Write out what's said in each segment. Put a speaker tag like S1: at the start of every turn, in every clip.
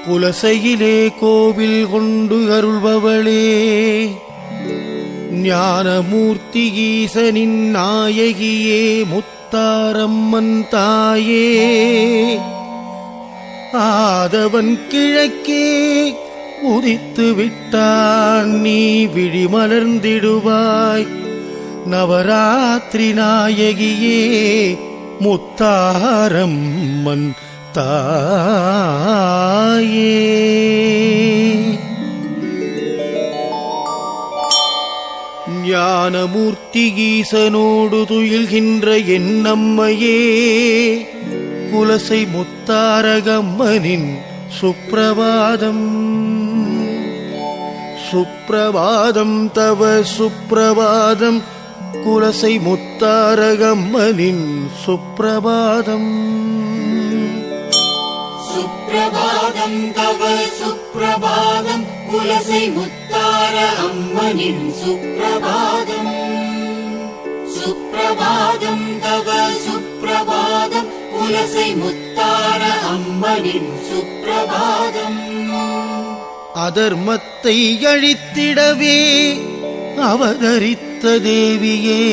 S1: குலசையிலே கோவில் கொண்டு அருள்பவளே, ஞானமூர்த்தி ஈசனின் நாயகியே, முத்தாரம்மன் தாயே, ஆதவன் கிழக்கே உதித்து விட்டான், நீ விழிமலர்ந்திடுவாய். நவராத்திரி நாயகியே, முத்தாரம்மன் தாயே. ஞானமூர்த்தி ஈசனோடு துயில்கின்ற என்னம்மையே, குலசை முத்தாரகம்மனின் சுப்பிரபாதம். சுப்பிரபாதம் தவ சுப்பிரபாதம், குலசை முத்தாரகம்மனின் சுப்பிரபாதம்.
S2: சுப்பிரபாதம் தவ சுப்பிரபாதம், குலசை முத்தார அம்மனின் சுப்பிரபாதம். சுப்பிரபாதம் தவ சுப்பிரபாதம், குலசை முத்தார அம்மனின் சுப்பிரபாதம்.
S1: அதர்மத்தை அழித்திடவே அவதரித்த தேவியே,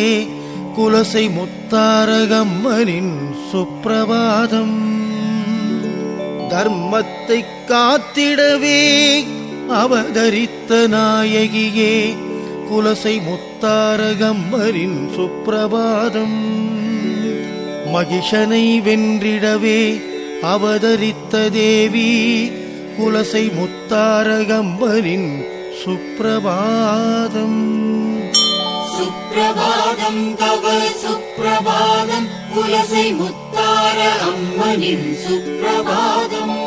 S1: குலசை முத்தாரகம்மனின் சுப்பிரபாதம். தர்மத்தை காத்திடவே அவதரித்த நாயகியே, குலசை முத்தாரகம்மனின் சுப்பிரபாதம். மகிஷனை வென்றிடவே அவதரித்த தேவி, குலசை முத்தாரகம்மனின் சுப்பிரபாதம்.
S2: சுப்பிரபாதம் தவ சுப்பிரபாதம், குலசை முத்தார அம்மனின் சுப்பிரபாதம்.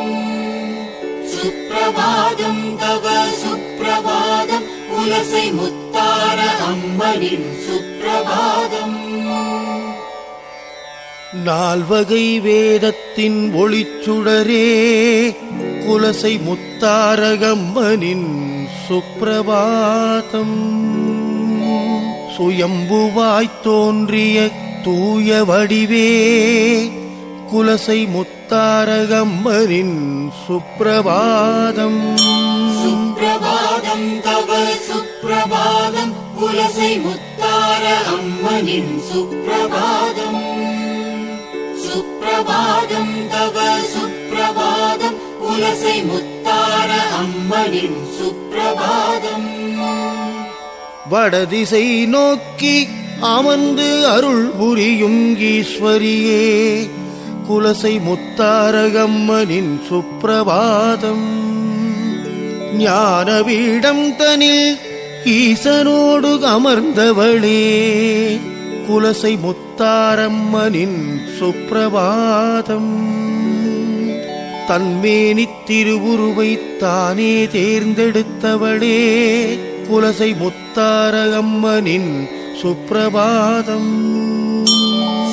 S2: சுப்பிரபாதம் தவ சுப்பிரபாதம், குலசை முத்தார அம்மனின் சுப்பிரபாதம்.
S1: நால்வகை வேதத்தின் ஒளிச்சுடரே, குலசை முத்தாரகம்மனின் சுப்பிரபாதம். சுயம்புவாய்த் தோன்றிய தூய வடிவே, குலசை முத்தாரகம்மனின் சுப்பிரபாதம்.
S2: சுப்பிரபாதம் தவ சுப்பிரபாதம், குலசை முத்தார அம்மனின் சுப்பிரபாதம். சுப்பிரபாதம் தவ சுப்பிரபாதம், குலசை முத்தார அம்மனின் சுப்பிரபாதம்.
S1: வடதிசை நோக்கி அமர்ந்து அருள் புரியும் ஈஸ்வரியே, குலசை முத்தாரகம்மனின் சுப்பிரபாதம். ஞானபீடம் தனில் ஈசனோடு அமர்ந்தவளே, குலசை முத்தாரம்மனின் சுப்பிரபாதம். தன்மேனி திருவுருவை தானே தேர்ந்தெடுத்தவளே, குலசை முத்தாரகம்மனின் சுப்பிரபாதம்.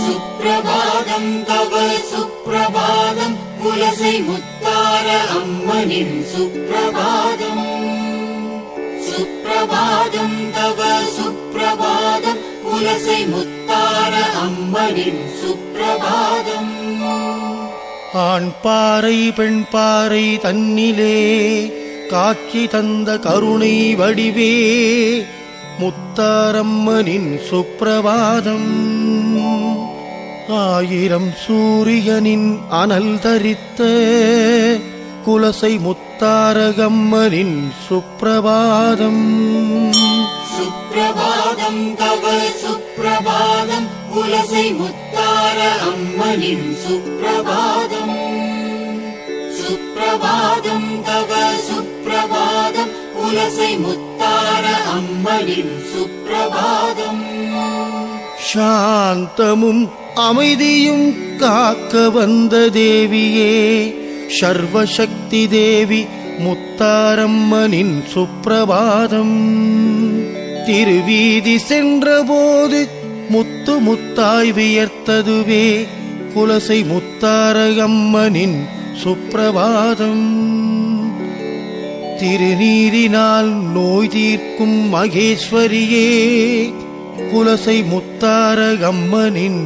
S2: சுப்பிரபாதம் தவ சுப்பிரபாதம், குலசை முத்தார அம்மனின் சுப்பிரபாதம். சுப்பிரபாதம் தவ சுப்பிரபாதம், குலசை முத்தார அம்மனின் சுப்பிரபாதம்.
S1: ஆண் பாறை பெண் பாறை தன்னிலே காட்சி தந்த கருணை வடிவே, முத்தாரம்மனின் சுப்பிரபாதம். ஆயிரம் சூரியனின் அனல் தரித்த, குலசை முத்தாரகம்மனின் சுப்பிரபாதம்.
S2: சுப்பிரபாதம் தவ சுப்பிரபாதம், குலசை முத்தார அம்மனின் சுப்பிரபாதம். சுப்பிரபாதம் தவ சுப்பிரபாதம், குலசை முத்தார அம்மனின் சுப்பிரபாதம்.
S1: சாந்தமும் அமைதியும் காக்க வந்த தேவியே, சர்வசக்தி தேவி முத்தாரம்மனின் சுப்பிரபாதம். திருவீதி சென்றபோது முத்து முத்தாய் வியர்த்ததுவே, குலசை முத்தாரகம்மனின் சுப்பிரபாதம். திருநீரினால் நோய் தீர்க்கும் மகேஸ்வரியே, குலசை முத்தாரகம்மனின்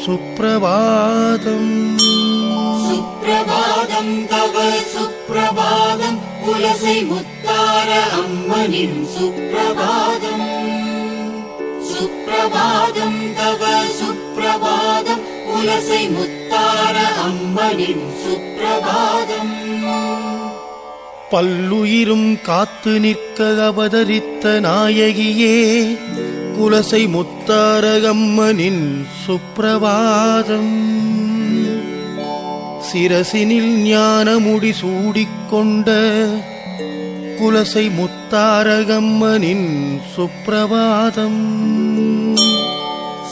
S1: சுப்பிரபாதம்.
S2: சுப்பிரபாதம் தவ சுப்பிரபாதம் குலசை முத்தார அம்மனின் சுப்பிரபாதம் சுப்பிரபாதம் தவ சுப்பிரபாதம் குலசை முத்தார அம்மனின் சுப்பிரபாதம்
S1: பல்லுயிரும் காத்து நிற்க அவதரித்த நாயகியே குலசை முத்தாரகம்மனின் சுப்பிரபாதம் சிரசினில் ஞானமுடி சூடிக்கொண்ட குலசை முத்தாரகம்மனின் சுப்பிரபாதம்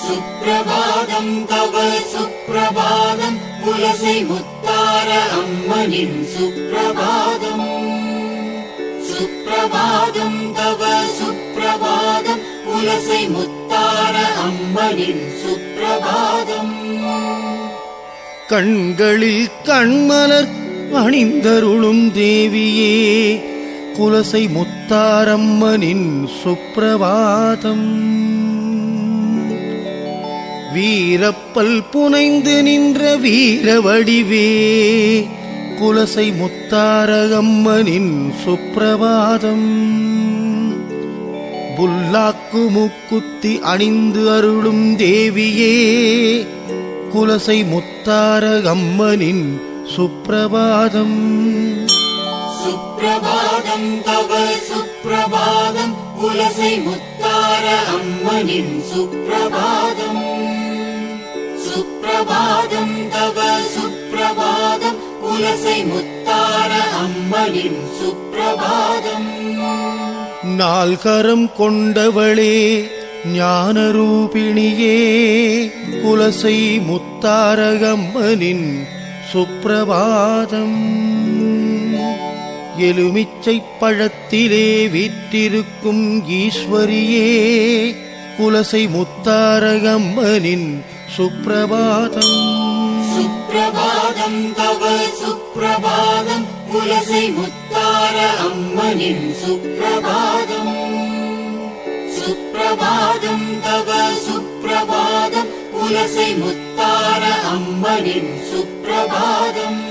S2: சுப்பிரபாதம் தவ சுப்பிரபாதம் குலசை முத்தார அம்மனின் சுப்பிரபாதம் சுப்பிரபாதம் தவ சுப்பிரபாதம் குலசை முத்தார அம்மனின் சுப்பிரபாதம்
S1: கண்களில் கண்மலர் அணிந்தருளும் தேவியே குலசை முத்தாரம்மனின் சுப்பிரபாதம் வீரப்பல் புனைந்து நின்ற வீர வடிவே குலசை முத்தாரகம்மனின் சுப்பிரபாதம் புல்லாக்கு மூக்குத்தி அணிந்து அருளும் தேவியே குலசை முத்தாரகம்மனின் சுப்பிரபாதம்
S2: சுப்பிரபாதம் தவ சுப்பிரபாதம் குலசை முத்தார அம்மனின் சுப்பிரபாதம் சுப்பிரபாதம் தவ சுப்பிரபாதம் குலசை முத்தார அம்மனின் சுப்பிரபாதம்
S1: நால்கரம் கொண்டவளே ஞானரூபிணியே குலசை முத்தாரகம்மனின் சுப்பிரபாதம் எலுமிச்சை பழத்திலே வீற்றிருக்கும் ஈஸ்வரியே குலசை முத்தாரகம்மனின் சுப்பிரபாதம்
S2: சுப்பிரபாதம் தவ சுப்பிரபாதம் குலசை முத்தார அம்மனின் சுப்பிரபாதம் சுப்பிரபாதம் தவ சுப்பிரபாதம் குலசை முத்தார அம்மனின் சுப்பிரபாதம்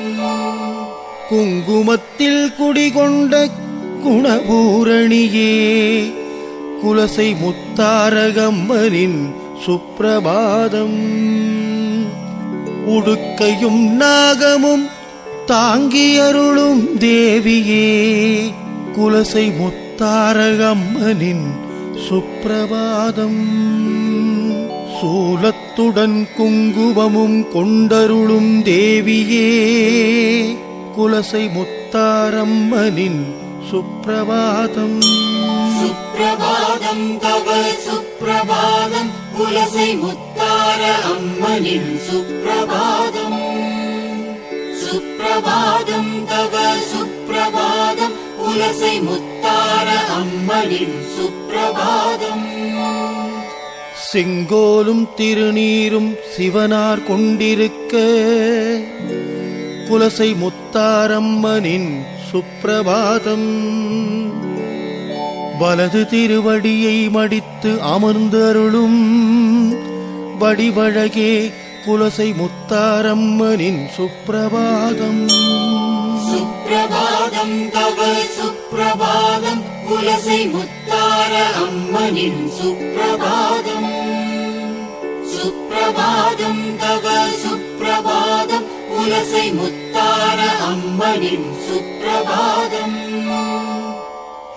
S1: குங்குமத்தில் குடிகொண்ட குணபூரணியே குலசை முத்தாரகம்மனின் சுப்பிரபாதம் உடுக்கையும் நாகமும் தாங்கி அருளும் தேவியே குலசை முத்தாரகம்மனின் சுப்பிரபாதம் சூலத்துடன் குங்குமமும் கொண்டருளும் தேவியே குலசை முத்தாரம்மனின் சுப்பிரபாதம்
S2: சுப்பிரபாதம் தவ சுப்பிரபாதம் குலசை முத்தார அம்மனின் சுப்பிரபாதம் சுப்பிரபாதம் தவ சுப்பிரபாதம் குலசை முத்தார அம்மனின் சுப்பிரபாதம்
S1: செங்கோலும் திருநீரும் சிவனார் கொண்டிருக்க குலசை முத்தாரம்மனின் சுப்பிரபாதம் வலது திருவடியை மடித்து அமர்ந்து அருளும் வடிவழகே குலசை முத்தாரம்மனின் சுப்பிரபாதம்
S2: சுப்பிரபாதம் தவ சுப்பிரபாதம் குலசை முத்தார அம்மனின் சுப்பிரபாதம் சுப்பிரபாதம் தவ சுப்பிரபாதம் குலசை முத்தார அம்மனின் சுப்பிரபாதம்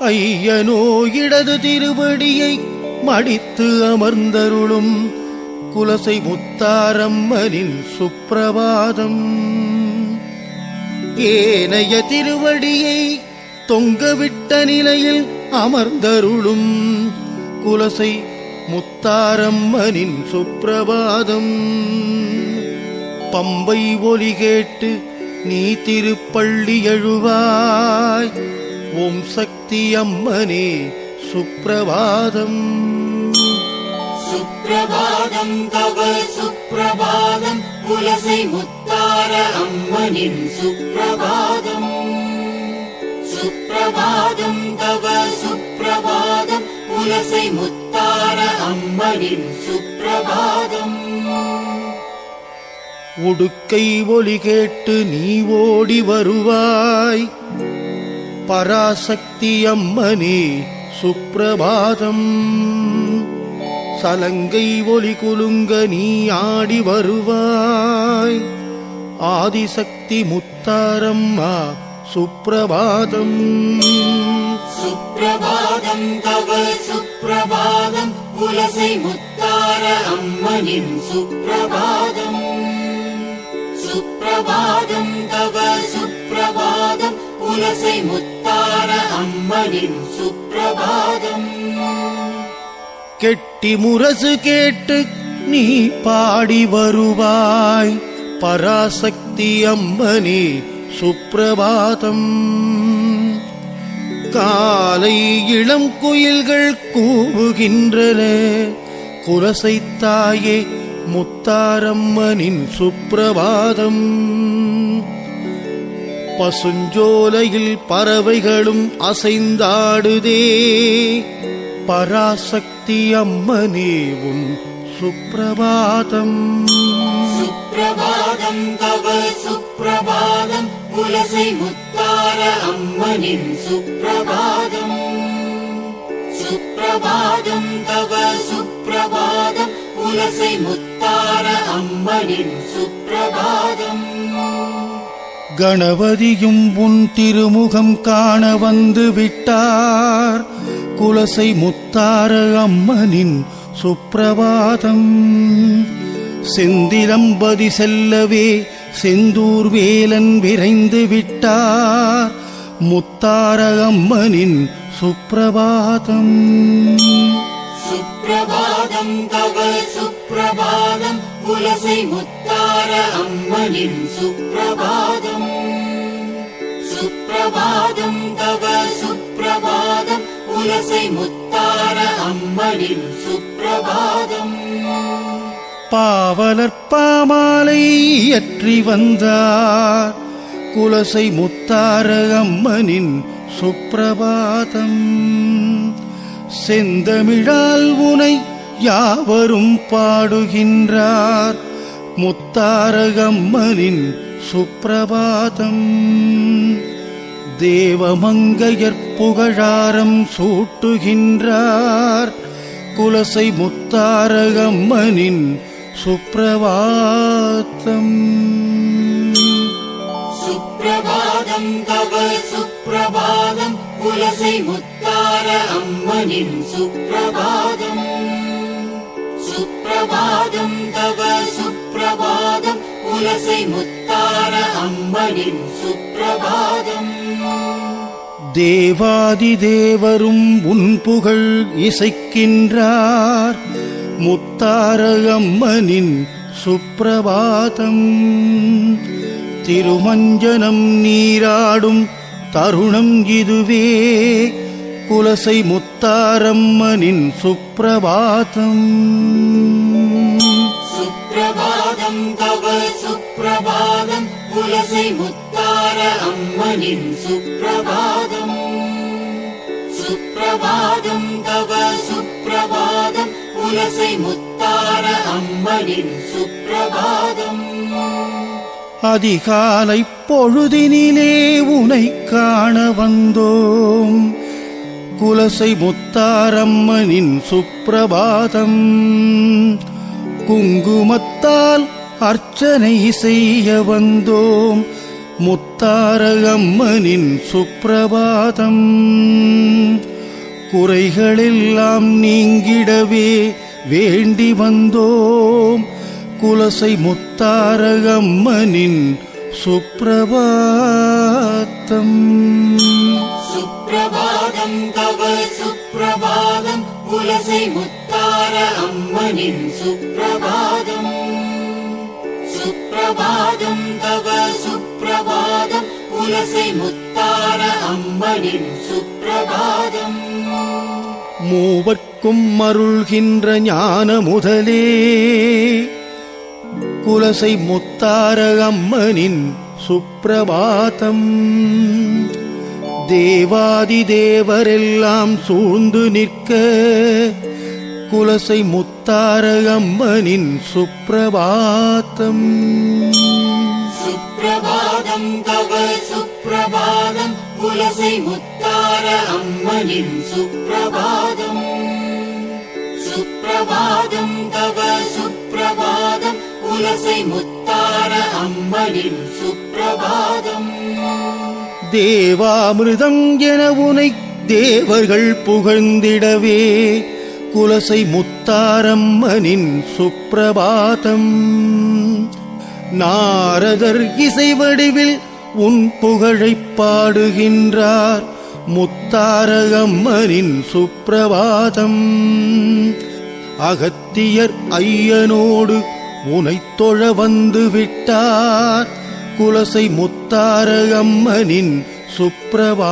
S1: ஐயனோ இடது திருவடியை மடித்து அமர்ந்தருளும் குலசை முத்தாரம்மனின் சுப்பிரபாதம் ஏனைய திருவடியை தொங்கவிட்ட நிலையில் அமர்ந்தருளும் குலசை முத்தாரம்மனின் சுப்பிரபாதம் பம்பை ஒலி கேட்டு நீ திருப்பள்ளி எழுவாய் ஓம் சக்தி அம்மனே சுப்பிரபாதம்
S2: சுப்பிரபாதம் தவ சுப்பிரபாதம் குலசை முத்தார அம்மனின் சுப்பிரபாதம் சுப்பிரபாதம் தவ சுப்பிரபாதம் குலசை முத்தார அம்மனின் சுப்பிரபாதம்
S1: உடுக்கை ஒலி கேட்டு நீ ஓடி வருவாய் பராசக்தி அம்மனே சுப்பிரபாதம். சலங்கை ஒலி குலுங்க நீ ஆடி வருவாய் ஆதிசக்தி முத்தாரம்மா சுப்பிரபாதம்.
S2: சுப்பிரபாதம் தவ சுப்பிரபாதம் குலசை முத்தார அம்மனின் சுப்பிரபாதம். சுப்பிரபாதம் தவ சுப்பிரபாதம் குலசை முத்தார அம்மனின் சுப்பிரபாதம்.
S1: கெட்டி முரசு கேட்டு நீ பாடி வருவாய் பராசக்தி அம்மனே சுப்பிரபாதம். காலை இளம் குயில்கள் கூவுகின்றன குலசை தாயே முத்தாரம்மனின் சுப்பிரபாதம். பசுஞ்சோலையில் பறவைகளும் அசைந்தாடுதே பராசக்தி அம்மனே உன் சுப்பிரபாதம்.
S2: சுப்பிரபாதம் தவ சுப்பிரபாதம் குலசை முத்தார அம்மனின் சுப்பிரபாதம். சுப்பிரபாதம் தவ சுப்பிரபாதம் குலசை முத்தார அம்மனின் சுப்பிரபாதம்.
S1: கணபதியும் உன் திருமுகம் காண வந்து விட்டார் குலசை முத்தார அம்மனின் சுப்பிரபாதம். செந்திலம்பதி செல்லவே செந்தூர் வேலன் விரைந்து விட்டார் முத்தார அம்மனின் சுப்பிரபாதம்.
S2: சுப்பிரபாதம் தவ சுப்பிரபாதம் குலசை முத்தார அம்மனின் சுப்பிரபாதம். சுப்பிரபாதம் தவ சுப்பிரபாதம் குலசை முத்தார அம்மனின் சுப்பிரபாதம்.
S1: பாவலர் பாமாலை இயற்றி வந்தார் குலசை முத்தார அம்மனின் சுப்பிரபாதம். செந்தமிழால் உனை யாவரும் பாடுகின்றார் முத்தார அம்மனின் சுப்பிரபாதம். தேவமங்கையர் புகழாரம் சூட்டுகின்றார் குலசை முத்தார அம்மனின் சுப்பிரபாதம்.
S2: சுப்பிரபாதம் தவ சுப்பிரபாதம் குலசை முத்தார அம்மனின் சுப்பிரபாதம். சுப்பிரபாதம் தவ சுப்பிரபாதம் குலசை முத்தார அம்மனின் சுப்பிரபாதம்.
S1: தேவாதி தேவரும் உன் புகழ் இசைக்கின்றார் முத்தார அம்மனின் சுப்பிரபாதம். திருமஞ்சனம் நீராடும் தருணம் இதுவே குலசை முத்தாரம்மனின் சுப்பிரபாதம்.
S2: சுப்பிரபாதம் தவ சுப்பிரபாதம் குலசை முத்தார அம்மனின் சுப்பிரபாதம். சுப்பிரபாதம் தவ சுப்பிரபாதம் குலசை முத்தார அம்மனின் சுப்பிரபாதம்.
S1: அதிகாலை பொழுதினிலே உனை காண வந்தோம் குலசை முத்தாரம்மனின் சுப்பிரபாதம். குங்குமத்தால் அர்ச்சனை செய்ய வந்தோம் முத்தார அம்மனின் சுப்பிரபாதம். குறைகளெல்லாம் நீங்கிடவே வேண்டி வந்தோம் குலசை முத்தார அம்மனின் சுப்பிரபாதம்.
S2: சுப்பிரபாதம் தவ சுப்பிரபாதம் குலசை முத்தார அம்மனின் சுப்பிரபாதம். சுப்பிரபாதம் தவ சுப்பிரபாதம் குலசை முத்தார அம்மனின் சுப்பிரபாதம்.
S1: மூவர்க்கும் அருள்கின்ற ஞான முதலே குலசை முத்தார அம்மனின் சுப்பிரபாதம். தேவாதி தேவரெல்லாம் சூழ்ந்து நிற்க குலசை முத்தார அம்மனின் சுப்பிரபாதம்.
S2: சுப்பிரபாதம் தவ சுப்பிரபாதம் குலசை முத்தார அம்மனின் சுப்பிரபாதம். சுப்பிரபாதம் தவ சுப்பிரபாதம் குலசை முத்தார அம்மனின் சுப்பிரபாதம்.
S1: தேவாமிர்தம் என உனை தேவர்கள் புகழ்ந்திடவே குலசை முத்தாரம்மனின் சுப்பிரபாதம். நாரதர் இசை வடிவில் உன் புகழைப் பாடுகின்றார் முத்தார அம்மனின் சுப்பிரபாதம். அகத்தியர் ஐயனோடு உனைத் தொழ வந்து விட்டார் குலசை முத்தார அம்மனின் சுப்பிரபாதம்.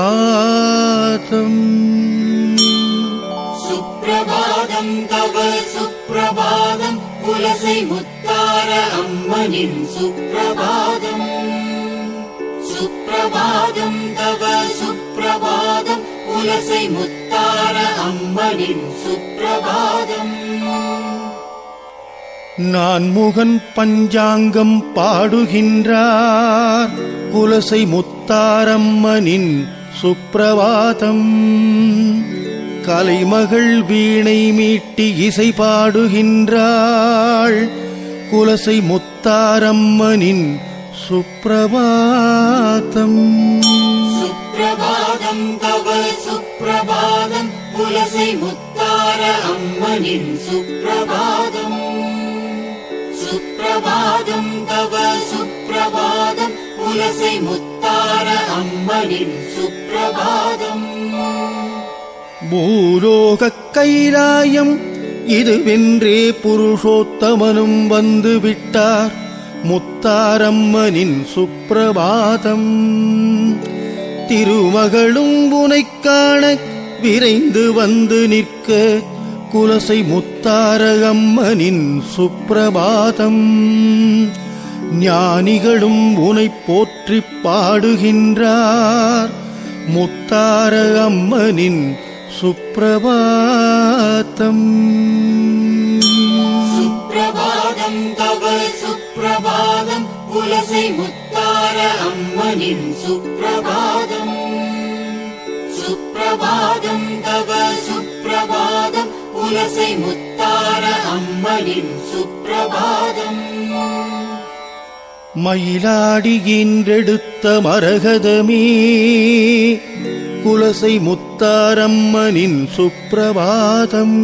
S2: சுப்பிரபாதம் தவ சுப்பிரபாதம் குலசை முத்தார அம்மனின் சுப்பிரபாதம். சுப்பிரபாதம் தவ சுப்பிரபாதம் குலசை முத்தார அம்மனின் சுப்பிரபாதம்.
S1: நான் முகன் பஞ்சாங்கம் பாடுகின்றார் குலசை முத்தாரம்மனின் சுப்பிரபாதம். கலைமகள் வீணை மீட்டி இசை பாடுகின்றாள் குலசை முத்தாரம்மனின் சுப்பிரபாதம்.
S2: சுப்பிரபாதம் தவ சுப்பிரபாதம் குலசை முத்தார அம்மனின் சுப்பிரபாதம். சுப்பிரபாதம் தவ சுப்பிரபாதம் குலசை முத்தார அம்மனின் சுப்பிரபாதம்.
S1: பூலோக கைலாயம் இதுவென்றே புருஷோத்தமனும் வந்து விட்டார் முத்தாரம்மனின் சுப்பிரபாதம். திருமகளும் உனைக் காண விரைந்து வந்து நிற்க குலசை முத்தார அம்மனின் சுப்பிரபாதம். ஞானிகளும் உனைப் போற்றிப் பாடுகின்றார் முத்தார அம்மனின் சுப்பிரபாதம்.
S2: சுப்பிரபாதம் தவ சுப்பிரபாதம் குலசை முத்தார அம்மனின் சுப்பிரபாதம். சுப்பிரபாதம் தவ சுப்பிரபாதம் குலசை முத்தார அம்மனின் சுப்பிரபாதம்.
S1: மயிலாடியின்றெடுத்த மரகதமே குலசை முத்தாரம்மனின் சுப்பிரபாதம்.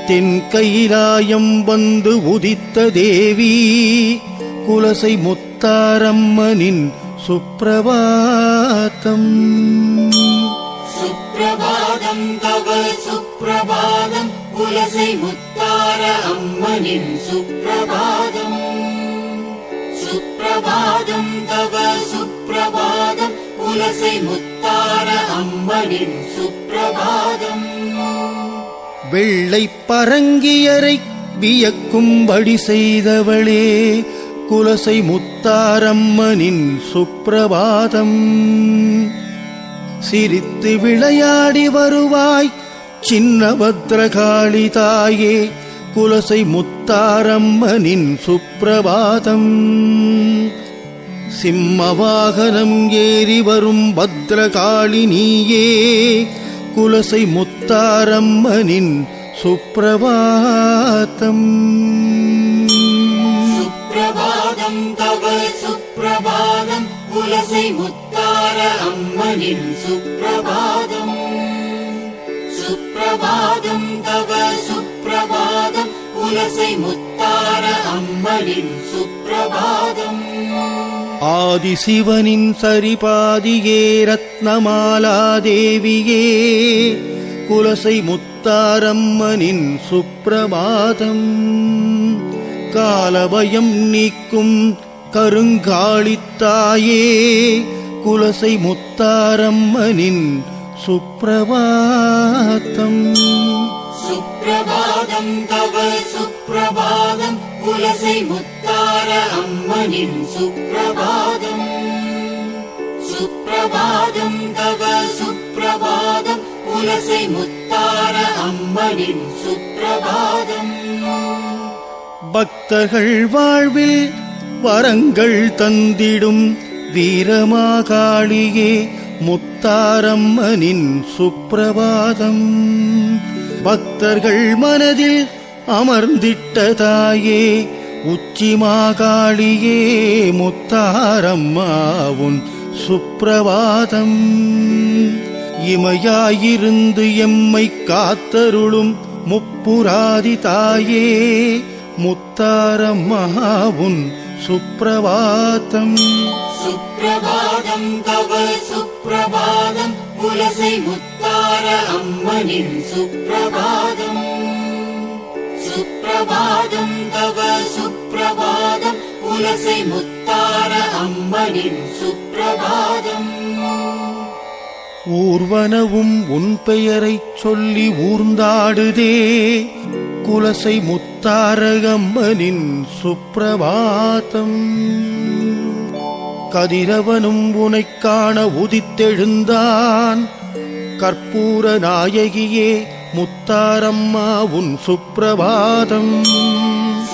S1: தென் கைலாயம் வந்து உதித்த தேவி குலசை முத்தாரம்மனின் சுப்பிரபாதம்.
S2: சுப்பிரபாதம் தவ சுப்பிரபாதம் குலசை முத்தார அம்மனின் சுப்பிரபாதம். சுப்பிரபாதம் தவ சுப்பிரபாதம் குலசை முத்தார அம்மனின் சுப்பிரபாதம்.
S1: வெள்ளை பரங்கியரை வியக்கும்படி செய்தவளே குலசை முத்தாரம்மனின் சுப்பிரபாதம். சிரித்து விளையாடி வருவாய் சின்ன பத்ரகாளி தாயே குலசை முத்தாரம்மனின் சுப்பிரபாதம். சிம்மவாகனம் ஏறி வரும் பத்ரகாளி நீயே குலசை முத்தாரம்மனின் சுப்பிரபாதம்.
S2: சுப்பிரபாதம் தவ சுப்பிரபாதம் குலசை முத்தார அம்மனின் சுப்பிரபாதம். சுப்பிரபாதம் தவ சுப்பிரபாதம் குலசை முத்தார அம்மனின் சுப்பிரபாதம்.
S1: ஆதிசிவனின் சரிபாதியே ரத்னமாலா தேவியே குலசை முத்தாரம்மனின் சுப்பிரபாதம். காலபயம் நீக்கும் கருங்காளித்தாயே குலசை முத்தாரம்மனின் சுப்பிரபாதம்.
S2: சுப்பிரபாதம் தவ சுப்பிரபாதம் குலசை முத்தார அம்மனின் சுப்பிரபாதம். சுப்பிரபாதம் தவ சுப்பிரபாதம் குலசை முத்தார முத்தார அம்மனின் சுப்பிரபாதம்.
S1: பக்தர்கள் வாழ்வில் வரங்கள் தந்திடும் வீரமாகாளியே முத்தாரம்மனின் சுப்பிரபாதம். பக்தர்கள் மனதில் அமர்ந்திட்ட தாயே உச்சிமாகாளியே முத்தாரம்மாவுன் சுப்பிரபாதம். இமையாயிருந்து எம்மை காத்தருளும் முப்புராதி தாயே முத்தாரம்மாவுன் சுப்பிரபாதம்.
S2: சுப்பிரபாதம் தவ சுப்பிரபாதம் குலசை முத்தார அம்மனின் சுப்பிரபாதம். சுப்பிரபாதம் தவ சுப்பிரபாதம் குலசை முத்தார அம்மனின் சுப்பிரபாதம்.
S1: ஊர்வனவும் உன் பெயரைச் சொல்லி ஊர்ந்தாடுதே குலசை முத்தாரகம்மனின் சுப்பிரபாதம். கதிரவனும் உனைக் காண உதித்தெழுந்தான் கற்பூர நாயகியே முத்தாரம்மா உன் சுப்பிரபாதம்.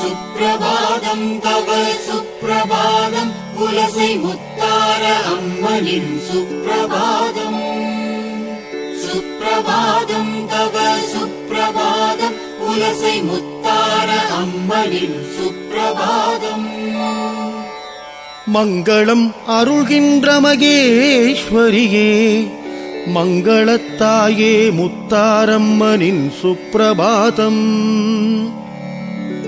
S2: சுப்பிரபாதம் தவ சுப்பிரபாதம் குலசை முத்தார அம்மனின் சுப்பிரபாதம். சுப்பிரபாதம் தவ சுப்பிரபாதம் குலசை முத்தார அம்மனின் சுப்பிரபாதம்.
S1: மங்களம் அருள்கின்ற மகேஸ்வரியே மங்களத்தாயே முத்தாரம்மனின் சுப்பிரபாதம்.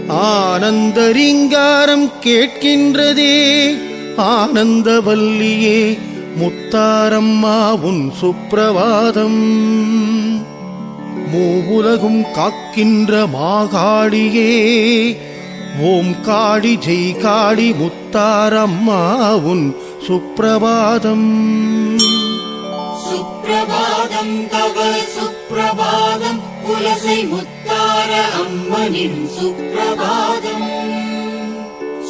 S1: ஆனந்தரிங்காரம் கேட்கின்றதே ஆனந்தவல்லியே முத்தாரம்மா உன் சுப்பிரபாதம். மூவுலகும் காக்கின்ற மாகாளியே ஓம் காளி ஜெய் காளி முத்தாரம்மா உன் சுப்பிரபாதம்.
S2: சுப்பிரபாதம் தவ சுப்பிரபாதம் குலசை முத்தார அம்மனின் சுப்பிரபாதம்.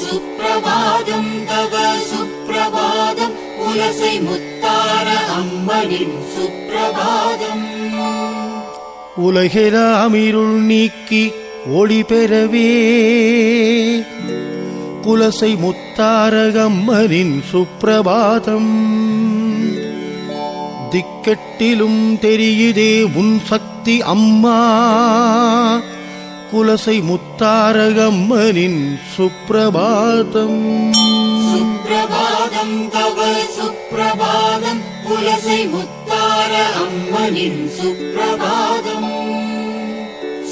S2: சுப்பிரபாதம் தவ சுப்பிரபாதம் குலசை முத்தார அம்மனின் சுப்பிரபாதம்.
S1: உலகெல்லாம் இருள் நீக்கி ஒளி பெறவே குலசை முத்தாரகம்மனின் சுப்பிரபாதம். திக்கெட்டிலும் தெரியுதே உன் சக்தி அம்மா குலசை முத்தாரகம்மனின் சுப்பிரபாதம்.
S2: சுப்பிரபாதம் தவ சுப்பிரபாதம் குலசை முத்தார அம்மனின் சுப்பிரபாதம்.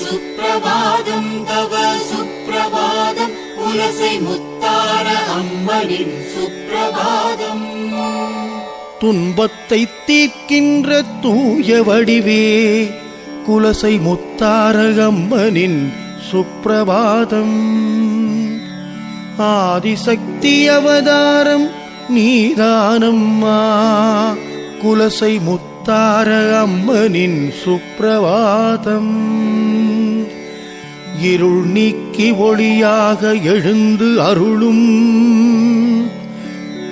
S2: சுப்பிரபாதம் தவ சுப்பிரபாதம் குலசை முத்தார அம்மனின் சுப்பிரபாதம்.
S1: துன்பத்தை தீர்க்கின்ற தூய வடிவே குலசை முத்தாரகம்மனின் சுப்பிரபாதம். ஆதிசக்தி அவதாரம் நீதானம்மா குலசை முத்தாரகம்மனின் சுப்பிரபாதம். இருள் நீக்கி ஒளியாக எழுந்து அருளும்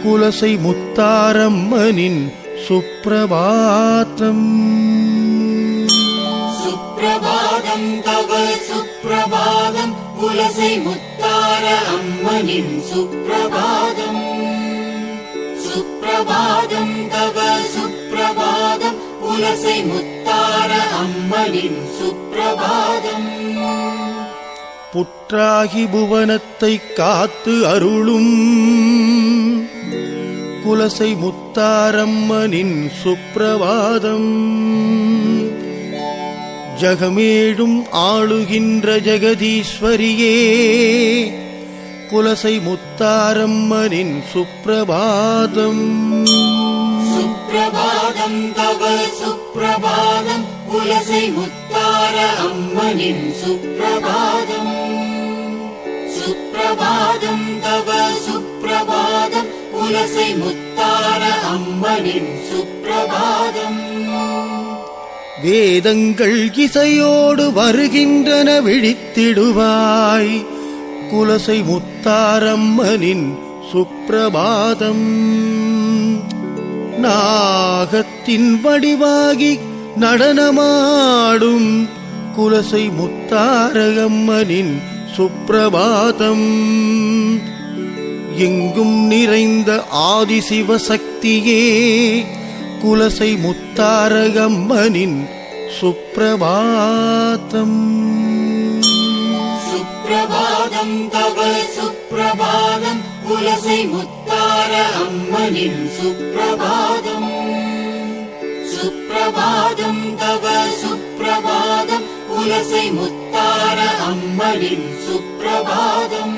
S1: குலசை முத்தாரம்மனின் சுப்பிரபாதம்.
S2: சுப்பிரபாதம் தவ சுப்பிரபாதம் குலசை முத்தார அம்மனின் சுப்பிரபாதம். சுப்பிரபாதம் தவ சுப்பிரபாதம் குலசை முத்தார அம்மனின் சுப்பிரபாதம்.
S1: புற்றாகி புவனத்தை காத்து அருளும் குலசை முத்தாரம்மனின் சுப்பிரபாதம். ஜகமேழும் ஆளுகின்ற ஜெகதீஸ்வரியே குலசை முத்தாரம்மனின் சுப்பிரபாதம்.
S2: சுப்பிரபாதம் தவ சுப்பிரபாதம் குலசை முத்தார அம்மனின் சுப்பிரபாதம். சுப்பிரபாதம் தவ சுப்பிரபாதம் குலசை முத்தார அம்மனின் சுப்பிரபாதம்.
S1: வேதங்கள் இசையோடு வருகின்றன விழித்திடுவாய் குலசை முத்தாரம்மனின் சுப்பிரபாதம். நாகத்தின் வடிவாகி நடனமாடும் குலசை முத்தாரகம்மனின் சுப்பிரபாதம். எங்கும் நிறைந்த ஆதிசிவசக்தியே குலசை முத்தாரகம்மனின் சுப்பிரபாதம்.
S2: சுப்பிரபாதம் தவ சுப்பிரபாதம் குலசை முத்தார அம்மனின் சுப்பிரபாதம். சுப்பிரபாதம் தவ சுப்பிரபாதம் குலசை முத்தார அம்மனின் சுப்பிரபாதம்.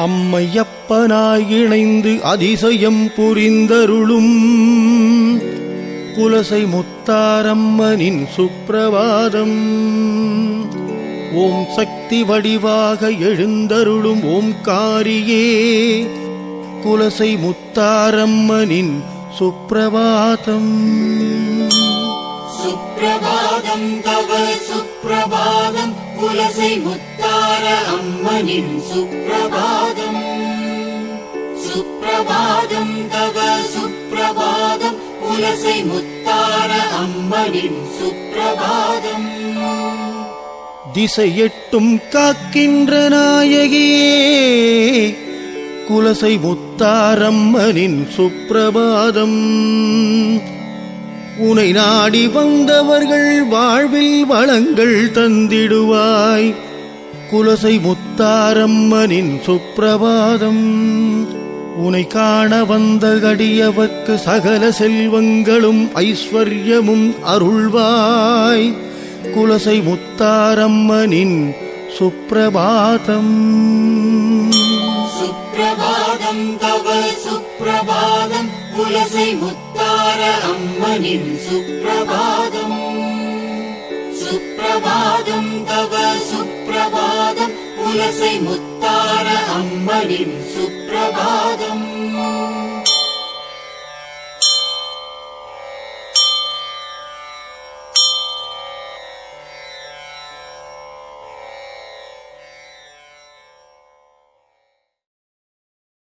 S1: அம்மையப்பனாய் இணைந்து அதிசயம் புரிந்தருளும் குலசை முத்தாரம்மனின் சுப்பிரபாதம். ஓம் சக்தி வடிவாக எழுந்தருளும் ஓம்காரியே குலசை முத்தாரம்மனின் சுப்பிரபாதம்.
S2: சுப்பிரபாதம் தவ சுப்பிரபாதம் குலசை முத்தார அம்மனின் சுப்பிரபாதம். சுப்பிரபாதம் தவ சுப்பிரபாதம் குலசை முத்தார அம்மனின் சுப்பிரபாதம்.
S1: திசையெட்டும் காக்கின்ற நாயகியே குலசை முத்தாரம்மனின் சுப்பிரபாதம். உனை நாடி வந்தவர்கள் வாழ்வில் வளங்கள் தந்திடுவாய் குலசை முத்தாரம்மனின் சுப்பிரபாதம். உனை காண வந்த அடியவர்க்கு சகல செல்வங்களும் ஐஸ்வர்யமும் அருள்வாய் குலசை முத்தாரம்மனின் சுப்பிரபாதம்.
S2: சுப்பிரபாதம் தவ சுப்பிரபாதம் குலசை முத்தார அம்மனின் சுப்பிரபாதம். சுப்பிரபாதம் தவ சுப்பிரபாதம் குலசை முத்தார அம்மனின் சுப்பிரபாதம்.